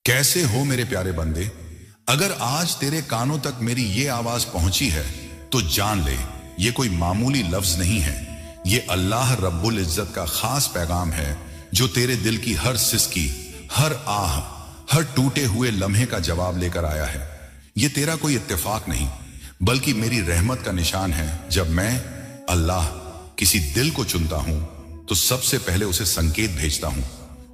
कैसे हो मेरे प्यारे बंदे? अगर आज तेरे कानों तक मेरी ये आवाज पहुंची है तो जान ले, ये कोई मामूली लफ्ज नहीं है। ये अल्लाह रब्बुल इज्जत का खास पैगाम है जो तेरे दिल की हर सिसकी, हर आह, हर टूटे हुए लम्हे का जवाब लेकर आया है। ये तेरा कोई इत्तेफाक नहीं बल्कि मेरी रहमत का निशान है। जब मैं अल्लाह किसी दिल को चुनता हूं तो सबसे पहले उसे संकेत भेजता हूं,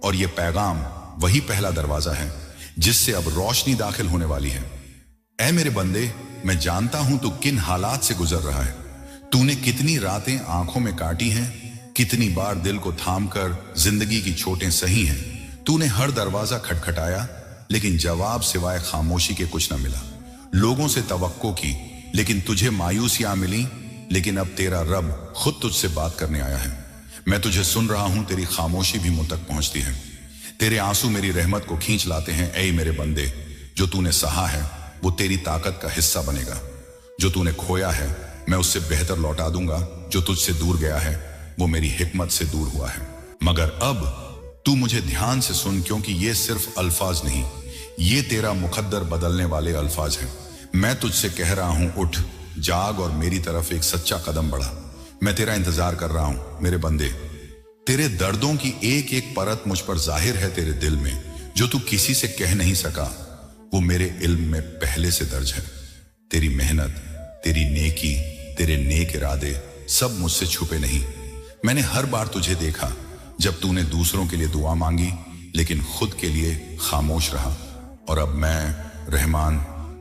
और यह पैगाम वही पहला दरवाजा है जिससे अब रोशनी दाखिल होने वाली है। ऐ मेरे बंदे, मैं जानता हूं तू किन हालात से गुजर रहा है। तूने कितनी रातें आंखों में काटी हैं, कितनी बार दिल को थामकर जिंदगी की चोटें सही हैं। तूने हर दरवाजा खटखटाया लेकिन जवाब सिवाय खामोशी के कुछ न मिला। लोगों से तवक्को की लेकिन तुझे मायूसियां मिली, लेकिन अब तेरा रब खुद तुझसे बात करने आया है। मैं तुझे सुन रहा हूं, तेरी खामोशी भी मुझ तक पहुंचती है। तेरे आंसू मेरी रहमत को खींच लाते हैं। ऐ मेरे बंदे, जो तूने सहा है वो तेरी ताकत का हिस्सा बनेगा। जो तूने खोया है मैं उससे बेहतर लौटा दूंगा। जो तुझसे दूर गया है वो मेरी हिकमत से दूर हुआ है। मगर अब तू मुझे ध्यान से सुन, क्योंकि ये सिर्फ अल्फाज नहीं, ये तेरा मुकद्दर बदलने वाले अल्फाज हैं। मैं तुझसे कह रहा हूं, उठ, जाग और मेरी तरफ एक सच्चा कदम बढ़ा। मैं तेरा इंतजार कर रहा हूं मेरे बंदे। तेरे दर्दों की एक एक परत मुझ पर जाहिर है तेरे दिल में, जो तू किसी से कह नहीं सका वो मेरे इल्म में पहले से दर्ज है। तेरी मेहनत, तेरी नेकी, तेरे नेक इरादे सब मुझसे छुपे नहीं। मैंने हर बार तुझे देखा जब तूने दूसरों के लिए दुआ मांगी लेकिन खुद के लिए खामोश रहा। और अब मैं रहमान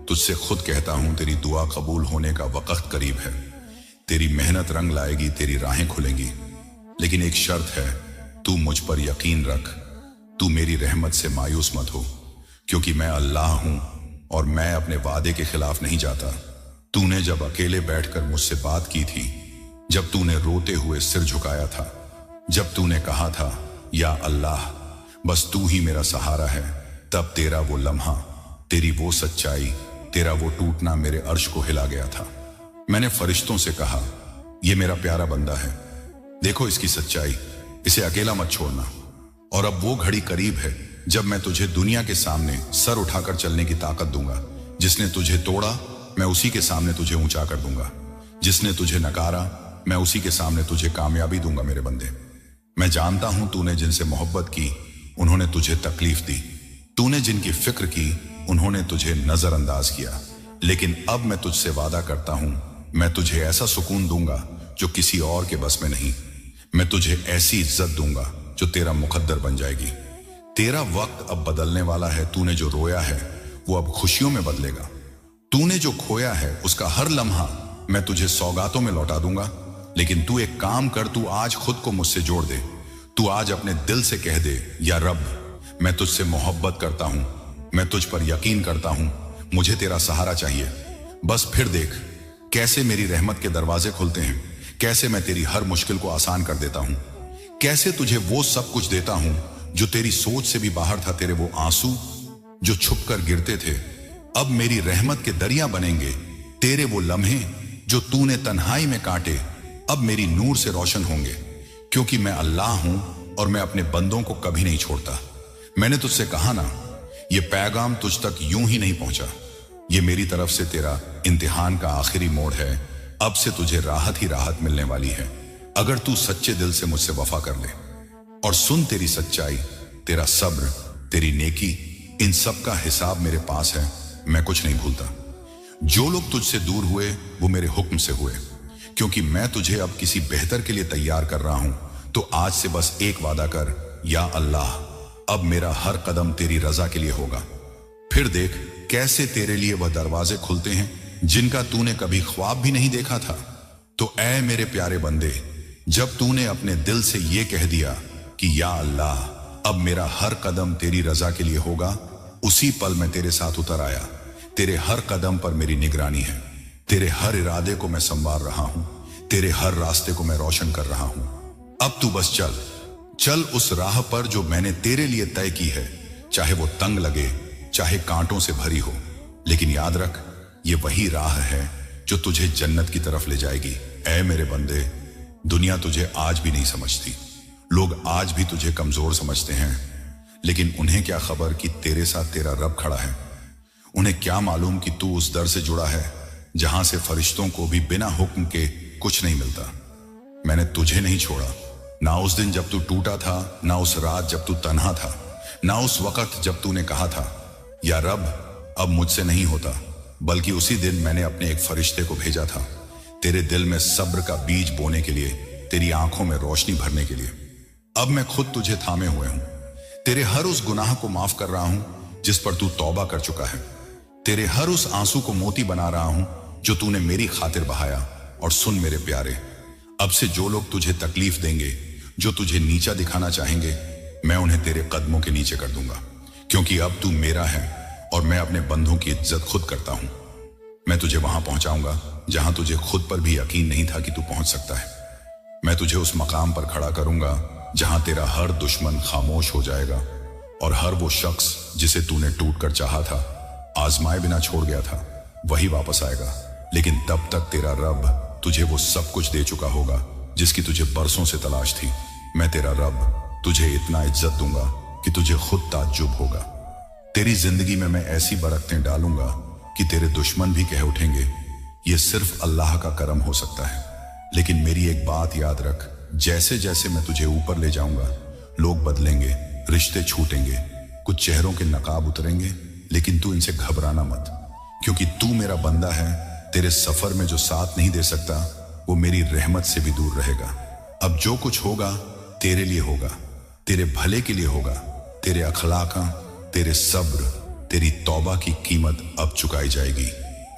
तुझसे खुद कहता हूं, तेरी दुआ कबूल होने का वक्त करीब है। तेरी मेहनत रंग लाएगी, तेरी राहें खुलेंगी, लेकिन एक शर्त है, तू मुझ पर यकीन रख। तू मेरी रहमत से मायूस मत हो, क्योंकि मैं अल्लाह हूं और मैं अपने वादे के खिलाफ नहीं जाता। तूने जब अकेले बैठकर मुझसे बात की थी, जब तूने रोते हुए सिर झुकाया था, जब तूने कहा था या अल्लाह बस तू ही मेरा सहारा है, तब तेरा वो लम्हा, तेरी वो सच्चाई, तेरा वो टूटना मेरे अर्श को हिला गया था। मैंने फरिश्तों से कहा, ये मेरा प्यारा बंदा है, देखो इसकी सच्चाई, इसे अकेला मत छोड़ना। और अब वो घड़ी करीब है जब मैं तुझे दुनिया के सामने सर उठाकर चलने की ताकत दूंगा। जिसने तुझे तोड़ा मैं उसी के सामने तुझे ऊंचा कर दूंगा। जिसने तुझे नकारा मैं उसी के सामने तुझे कामयाबी दूंगा मेरे बंदे। मैं जानता हूं तूने जिनसे मोहब्बत की उन्होंने तुझे तकलीफ दी, तूने जिनकी फिक्र की उन्होंने तुझे नजरअंदाज किया, लेकिन अब मैं तुझसे वादा करता हूं, मैं तुझे ऐसा सुकून दूंगा जो किसी और के बस में नहीं। मैं तुझे ऐसी इज्जत दूंगा जो तेरा मुकद्दर बन जाएगी। तेरा वक्त अब बदलने वाला है। तूने जो रोया है वो अब खुशियों में बदलेगा। तूने जो खोया है उसका हर लम्हा मैं तुझे सौगातों में लौटा दूंगा। लेकिन तू एक काम कर, तू आज खुद को मुझसे जोड़ दे। तू आज अपने दिल से कह दे, या रब मैं तुझसे मोहब्बत करता हूं, मैं तुझ पर यकीन करता हूं, मुझे तेरा सहारा चाहिए। बस फिर देख कैसे मेरी रहमत के दरवाजे खुलते हैं, कैसे मैं तेरी हर मुश्किल को आसान कर देता हूं, कैसे तुझे वो सब कुछ देता हूं जो तेरी सोच से भी बाहर था। तेरे वो आंसू जो छुपकर गिरते थे अब मेरी रहमत के दरिया बनेंगे। तेरे वो लम्हे जो तूने तन्हाई में काटे अब मेरी नूर से रोशन होंगे, क्योंकि मैं अल्लाह हूं और मैं अपने बंदों को कभी नहीं छोड़ता। मैंने तुझसे कहा ना, ये पैगाम तुझ तक यूं ही नहीं पहुंचा। ये मेरी तरफ से तेरा इम्तिहान का आखिरी मोड़ है। अब से तुझे राहत ही राहत मिलने वाली है अगर तू सच्चे दिल से मुझसे वफा कर ले। और सुन, तेरी सच्चाई, तेरा सब्र, तेरी नेकी, इन सब का हिसाब मेरे पास है। मैं कुछ नहीं भूलता। जो लोग तुझसे दूर हुए वो मेरे हुक्म से हुए, क्योंकि मैं तुझे अब किसी बेहतर के लिए तैयार कर रहा हूं। तो आज से बस एक वादा कर, या अल्लाह अब मेरा हर कदम तेरी रजा के लिए होगा। फिर देख कैसे तेरे लिए वह दरवाजे खुलते हैं जिनका तूने कभी ख्वाब भी नहीं देखा था। तो ऐ मेरे प्यारे बंदे, जब तूने अपने दिल से ये कह दिया कि या अल्लाह अब मेरा हर कदम तेरी रजा के लिए होगा, उसी पल मैं तेरे साथ उतर आया। तेरे हर कदम पर मेरी निगरानी है। तेरे हर इरादे को मैं संवार रहा हूं, तेरे हर रास्ते को मैं रोशन कर रहा हूं। अब तू बस चल चल उस राह पर जो मैंने तेरे लिए तय की है, चाहे वो तंग लगे, चाहे कांटों से भरी हो, लेकिन याद रख ये वही राह है जो तुझे जन्नत की तरफ ले जाएगी। ऐ मेरे बंदे, दुनिया तुझे आज भी नहीं समझती, लोग आज भी तुझे कमजोर समझते हैं, लेकिन उन्हें क्या खबर कि तेरे साथ तेरा रब खड़ा है। उन्हें क्या मालूम कि तू उस दर से जुड़ा है जहां से फरिश्तों को भी बिना हुक्म के कुछ नहीं मिलता। मैंने तुझे नहीं छोड़ा, ना उस दिन जब तू टूटा था, ना उस रात जब तू तन्हा था, ना उस वक्त जब तूने कहा था या रब अब मुझसे नहीं होता, बल्कि उसी दिन मैंने अपने एक फरिश्ते को भेजा था तेरे दिल में सब्र का बीज बोने के लिए, तेरी आंखों में रोशनी भरने के लिए। अब मैं खुद तुझे थामे हुए हूं, तेरे हर उस गुनाह को माफ कर रहा हूं जिस पर तू तौबा कर चुका है, तेरे हर उस आंसू को मोती बना रहा हूं जो तूने मेरी खातिर बहाया। और सुन मेरे प्यारे, अब से जो लोग तुझे तकलीफ देंगे, जो तुझे नीचा दिखाना चाहेंगे, मैं उन्हें तेरे कदमों के नीचे कर दूंगा, क्योंकि अब तू मेरा है और मैं अपने बंधों की इज्जत खुद करता हूं। मैं तुझे वहां पहुंचाऊंगा जहां तुझे खुद पर भी यकीन नहीं था कि तू पहुंच सकता है। मैं तुझे उस मकाम पर खड़ा करूंगा जहां तेरा हर दुश्मन खामोश हो जाएगा और हर वो शख्स जिसे तूने टूट कर चाहा था, आजमाए बिना छोड़ गया था, वही वापस आएगा। लेकिन तब तक तेरा रब तुझे वो सब कुछ दे चुका होगा जिसकी तुझे बरसों से तलाश थी। मैं तेरा रब तुझे इतना इज्जत दूंगा कि तुझे खुद ताज्जुब होगा। तेरी जिंदगी में मैं ऐसी बरकतें डालूंगा कि तेरे दुश्मन भी कह उठेंगे ये सिर्फ अल्लाह का करम हो सकता है। लेकिन मेरी एक बात याद रख, जैसे जैसे मैं तुझे ऊपर ले जाऊंगा लोग बदलेंगे, रिश्ते छूटेंगे, कुछ चेहरों के नकाब उतरेंगे, लेकिन तू इनसे घबराना मत, क्योंकि तू मेरा बंदा है। तेरे सफर में जो साथ नहीं दे सकता वो मेरी रहमत से भी दूर रहेगा। अब जो कुछ होगा तेरे लिए होगा, तेरे भले के लिए होगा। तेरे अखलाक, तेरे सब्र, तेरी तौबा की कीमत अब चुकाई जाएगी।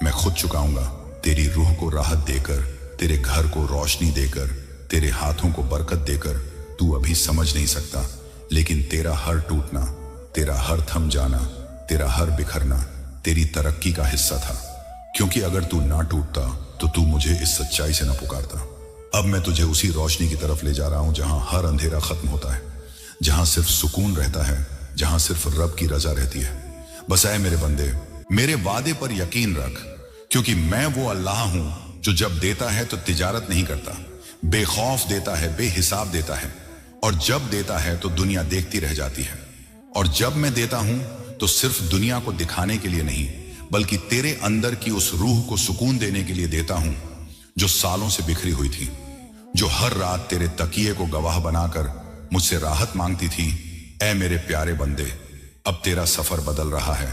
मैं खुद चुकाऊंगा, तेरी रूह को राहत देकर, तेरे घर को रोशनी देकर, तेरे हाथों को बरकत देकर। तू अभी समझ नहीं सकता, लेकिन तेरा हर टूटना, तेरा हर थम जाना, तेरा हर बिखरना तेरी तरक्की का हिस्सा था। क्योंकि अगर तू ना टूटता तो तू मुझे इस सच्चाई से ना पुकारता। अब मैं तुझे उसी रोशनी की तरफ ले जा रहा हूं जहां हर अंधेरा खत्म होता है, जहां सिर्फ सुकून रहता है, जहां सिर्फ रब की रजा रहती है। बस ऐ मेरे बंदे, मेरे वादे पर यकीन रख, क्योंकि मैं वो अल्लाह हूं जो जब देता है तो तिजारत नहीं करता, बेखौफ देता है, बेहिसाब देता है, और जब देता है तो दुनिया देखती रह जाती है। और जब मैं देता हूं तो सिर्फ दुनिया को दिखाने के लिए नहीं, बल्कि तेरे अंदर की उस रूह को सुकून देने के लिए देता हूं जो सालों से बिखरी हुई थी, जो हर रात तेरे तकिए को गवाह बनाकर मुझसे राहत मांगती थी। ऐ मेरे प्यारे बंदे, अब तेरा सफर बदल रहा है।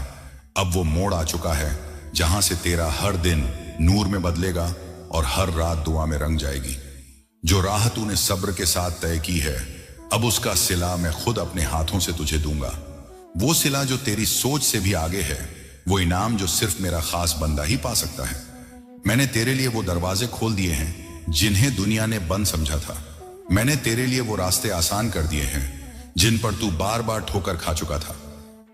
अब वो मोड़ आ चुका है जहां से तेरा हर दिन नूर में बदलेगा और हर रात दुआ में रंग जाएगी। जो राह तूने सब्र के साथ तय की है, अब उसका सिला मैं खुद अपने हाथों से तुझे दूंगा। वो सिला जो तेरी सोच से भी आगे है, वो इनाम जो सिर्फ मेरा खास बंदा ही पा सकता है। मैंने तेरे लिए वो दरवाजे खोल दिए हैं जिन्हें दुनिया ने बंद समझा था। मैंने तेरे लिए वो रास्ते आसान कर दिए हैं जिन पर तू बार बार ठोकर खा चुका था।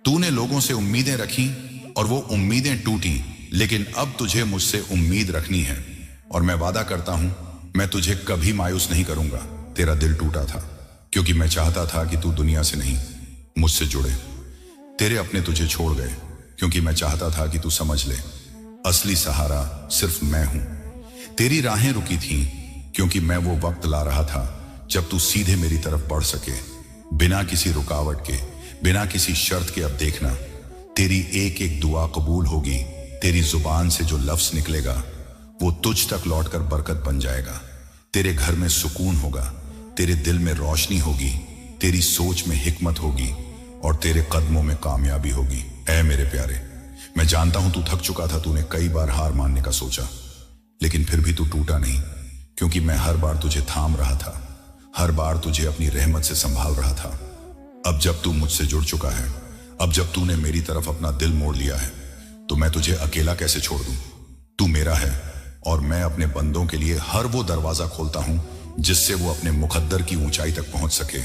तूने लोगों से उम्मीदें रखी और वो उम्मीदें टूटी, लेकिन अब तुझे मुझसे उम्मीद रखनी है। और मैं वादा करता हूं, मैं तुझे कभी मायूस नहीं करूंगा। तेरा दिल टूटा था क्योंकि मैं चाहता था कि तू दुनिया से नहीं, मुझसे जुड़े। तेरे अपने तुझे छोड़ गए क्योंकि मैं चाहता था कि तू समझ ले, असली सहारा सिर्फ मैं हूं। तेरी राहें रुकी थीं क्योंकि मैं वो वक्त ला रहा था जब तू सीधे मेरी तरफ बढ़ सके, बिना किसी रुकावट के, बिना किसी शर्त के। अब देखना, तेरी एक एक दुआ कबूल होगी। तेरी जुबान से जो लफ्ज निकलेगा वो तुझ तक लौटकर बरकत बन जाएगा। तेरे घर में सुकून होगा, तेरे दिल में रोशनी होगी, तेरी सोच में हिकमत होगी और तेरे कदमों में कामयाबी होगी। ऐ मेरे प्यारे, मैं जानता हूं तू थक चुका था, तूने कई बार हार मानने का सोचा, लेकिन फिर भी तू टूटा नहीं, क्योंकि मैं हर बार तुझे थाम रहा था, हर बार तुझे अपनी रहमत से संभाल रहा था। अब जब तू मुझसे जुड़ चुका है, अब जब तूने मेरी तरफ अपना दिल मोड़ लिया है, तो मैं तुझे अकेला कैसे छोड़ दूं। तू मेरा है और मैं अपने बंदों के लिए हर वो दरवाजा खोलता हूं जिससे वो अपने मुकद्दर की ऊंचाई तक पहुंच सके।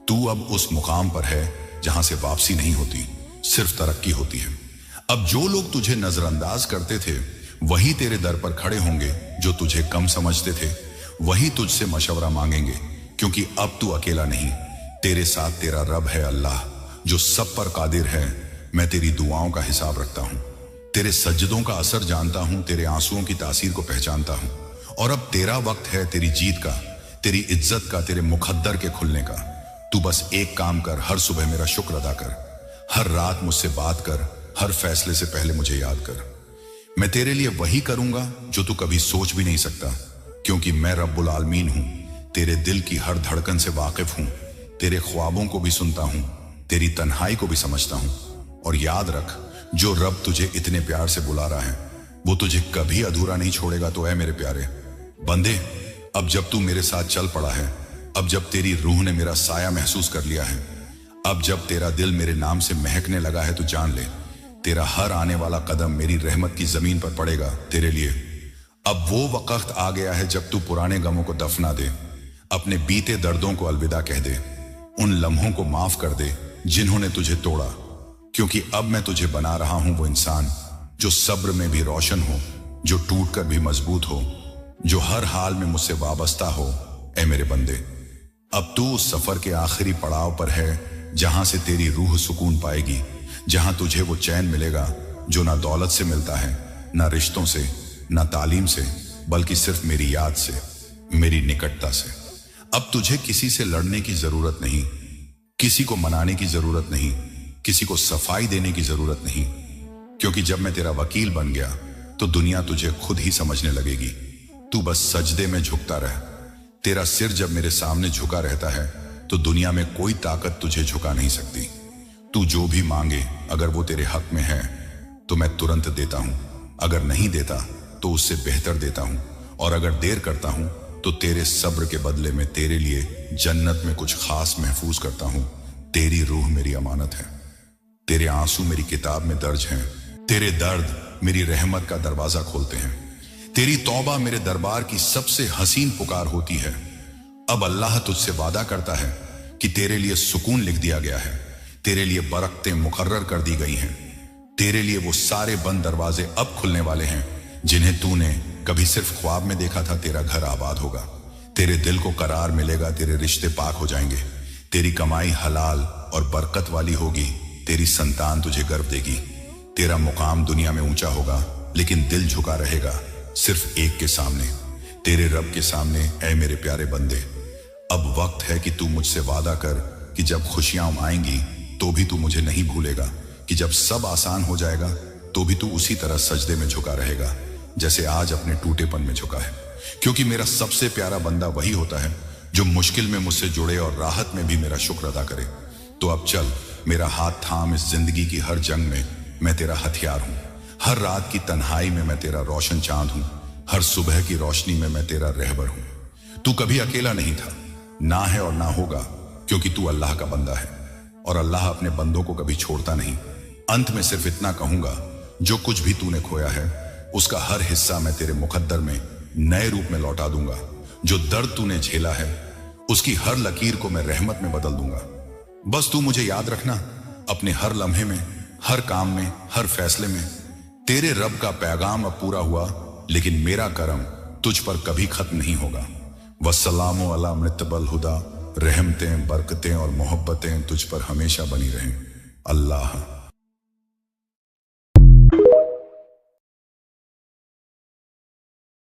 तू अब उस मुकाम पर है जहां से वापसी नहीं होती, सिर्फ तरक्की होती है। अब जो लोग तुझे नजरअंदाज करते थे वही तेरे दर पर खड़े होंगे, जो तुझे कम समझते थे वही तुझसे मशवरा मांगेंगे, क्योंकि अब तू अकेला नहीं, तेरे साथ तेरा रब है अल्लाह, जो सब पर कादिर है। मैं तेरी दुआओं का हिसाब रखता हूं, तेरे सज्जदों का असर जानता हूं, तेरे आंसुओं की तासीर को पहचानता हूं। और अब तेरा वक्त है तेरी जीत का, तेरी इज्जत का, तेरे मुकद्दर के खुलने का। तू बस एक काम कर, हर सुबह मेरा शुक्र अदा कर, हर रात मुझसे बात कर, हर फैसले से पहले मुझे याद कर। मैं तेरे लिए वही करूंगा जो तू कभी सोच भी नहीं सकता, क्योंकि मैं रब्बुल आलमीन हूं, तेरे दिल की हर धड़कन से वाकिफ हूं, तेरे ख्वाबों को भी सुनता हूं, तेरी तन्हाई को भी समझता हूं। और याद रख, जो रब तुझे इतने प्यार से बुला रहा है वो तुझे कभी अधूरा नहीं छोड़ेगा। तो ऐ मेरे प्यारे बंदे, अब जब तू मेरे साथ चल पड़ा है, अब जब तेरी रूह ने मेरा साया महसूस कर लिया है, अब जब तेरा दिल मेरे नाम से महकने लगा है, तो जान ले तेरा हर आने वाला कदम मेरी रहमत की जमीन पर पड़ेगा तेरे लिए। अब वो वक्त आ गया है जब तू पुराने गमों को दफना दे, अपने बीते दर्दों को अलविदा कह दे, उन लम्हों को माफ कर दे जिन्होंने तुझे तोड़ा, क्योंकि अब मैं तुझे बना रहा हूं वो इंसान जो सब्र में भी रोशन हो, जो टूट कर भी मजबूत हो, जो हर हाल में मुझसे वाबस्ता हो। ऐ मेरे बंदे, अब तू उस सफर के आखिरी पड़ाव पर है जहां से तेरी रूह सुकून पाएगी, जहां तुझे वो चैन मिलेगा जो ना दौलत से मिलता है, ना रिश्तों से, ना तालीम से, बल्कि सिर्फ मेरी याद से, मेरी निकटता से। अब तुझे किसी से लड़ने की जरूरत नहीं, किसी को मनाने की जरूरत नहीं, किसी को सफाई देने की जरूरत नहीं, क्योंकि जब मैं तेरा वकील बन गया तो दुनिया तुझे खुद ही समझने लगेगी। तू बस सजदे में झुकता रह। तेरा सिर जब मेरे सामने झुका रहता है तो दुनिया में कोई ताकत तुझे झुका नहीं सकती। तू जो भी मांगे, अगर वो तेरे हक में है तो मैं तुरंत देता हूं, अगर नहीं देता तो उससे बेहतर देता हूं, और अगर देर करता हूं तो तेरे सब्र के बदले में तेरे लिए जन्नत में कुछ खास महफूज करता हूं। तेरी रूह मेरी अमानत है, तेरे आंसू मेरी किताब में दर्ज हैं, तेरे दर्द मेरी रहमत का दरवाजा खोलते हैं, तेरी तौबा मेरे दरबार की सबसे हसीन पुकार होती है। अब अल्लाह तुझसे वादा करता है कि तेरे लिए सुकून लिख दिया गया है, तेरे लिए बरकतें मुकर्रर कर दी गई हैं, तेरे लिए वो सारे बंद दरवाजे अब खुलने वाले हैं जिन्हें तूने कभी सिर्फ ख्वाब में देखा था। तेरा घर आबाद होगा, तेरे दिल को करार मिलेगा, तेरे रिश्ते पाक हो जाएंगे, तेरी कमाई हलाल और बरकत वाली होगी, तेरी संतान तुझे गर्व देगी, तेरा मुकाम दुनिया में ऊंचा होगा, लेकिन दिल झुका रहेगा सिर्फ एक के सामने, तेरे रब के सामने। ऐ मेरे प्यारे बंदे, अब वक्त है कि तू मुझसे वादा कर कि जब खुशियां आएंगी तो भी तू मुझे नहीं भूलेगा, कि जब सब आसान हो जाएगा तो भी तू उसी तरह सजदे में झुका रहेगा जैसे आज अपने टूटेपन में झुका है। क्योंकि मेरा सबसे प्यारा बंदा वही होता है जो मुश्किल में मुझसे जुड़े और राहत में भी मेरा शुक्र अदा करे। तो अब चल, मेरा हाथ थाम, इस जिंदगी की हर जंग में मैं तेरा हथियार हूं, हर रात की तन्हाई में मैं तेरा रोशन चांद हूं, हर सुबह की रोशनी में मैं तेरा रहबर हूं। तू कभी अकेला नहीं था, ना है और ना होगा, क्योंकि तू अल्लाह का बंदा है और अल्लाह अपने बंदों को कभी छोड़ता नहीं। अंत में सिर्फ इतना कहूंगा, जो कुछ भी तूने खोया है उसका हर हिस्सा मैं तेरे मुकद्दर में नए रूप में लौटा दूंगा। जो दर्द तूने झेला है उसकी हर लकीर को मैं रहमत में बदल दूंगा। बस तू मुझे याद रखना, अपने हर लम्हे में, हर काम में, हर फैसले में। तेरे रब का पैगाम अब पूरा हुआ, लेकिन मेरा करम तुझ पर कभी खत्म नहीं होगा। वस्सलामु अला मुत्तबल हुदा, रहमतें, बरकतें और मोहब्बतें तुझ पर हमेशा बनी रहें। अल्लाह।